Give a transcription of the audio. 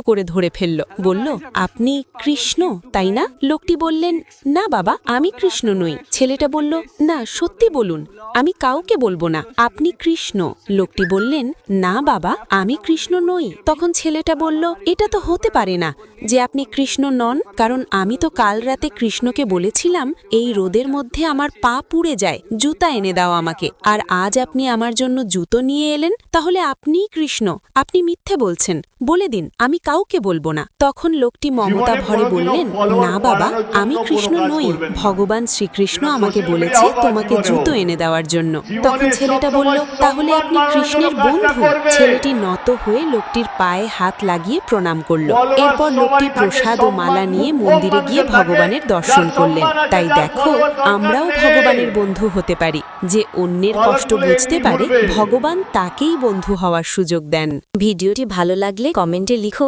করে ধরে ফেলল, বলল, আপনি কৃষ্ণ তাই না? লোকটি বললেন, না বাবা, আমি কৃষ্ণ নই। ছেলেটা বলল, না, সত্যি বলুন, আমি কাউকে বলবো না, আপনি কৃষ্ণ। লোকটি বললেন, না বাবা, আমি কৃষ্ণ নই। তখন ছেলেটা বলল, এটা তো হতে পারে না যে আপনি কৃষ্ণ নন, কারণ আমি তো কাল রাতে কৃষ্ণকে বলেছিলাম এই রোদের মধ্যে আমার পা পুড়ে যায়, জুতা এনে দাও আমাকে, আর আজ আপনি আমার জন্য জুতো নিয়ে এলেন, তাহলে আপনিই কৃষ্ণ। আপনি মিথ্যে বলছেন, বলে দিন, আমি কাউকে বলবো না। তখন লোকটি মমতা ভরে বললেন, না বাবা, আমি কৃষ্ণ নই, ভগবান শ্রীকৃষ্ণ আমাকে বলেছে তোমাকে জুতো এনে দেওয়ার জন্য। তখন ছেলেটা বলল, তাহলে আপনি কৃষ্ণের বন্ধু। ছেলেটি নত হয়ে লোকটির পায়ে হাত লাগিয়ে প্রণাম করল। এরপর লোকটি প্রসাদ ও মালা নিয়ে মন্দিরে গিয়ে ভগবানের দর্শন করলেন। তাই দেখো, আমরাও ভগবানের বন্ধু হতে পারি। যে অন্যের কষ্ট বুঝতে পারে, ভগবান তাকেই বন্ধু হওয়ার সুযোগ দেন। ভিডিওটি ভালো লাগলে কমেন্টে লিখো।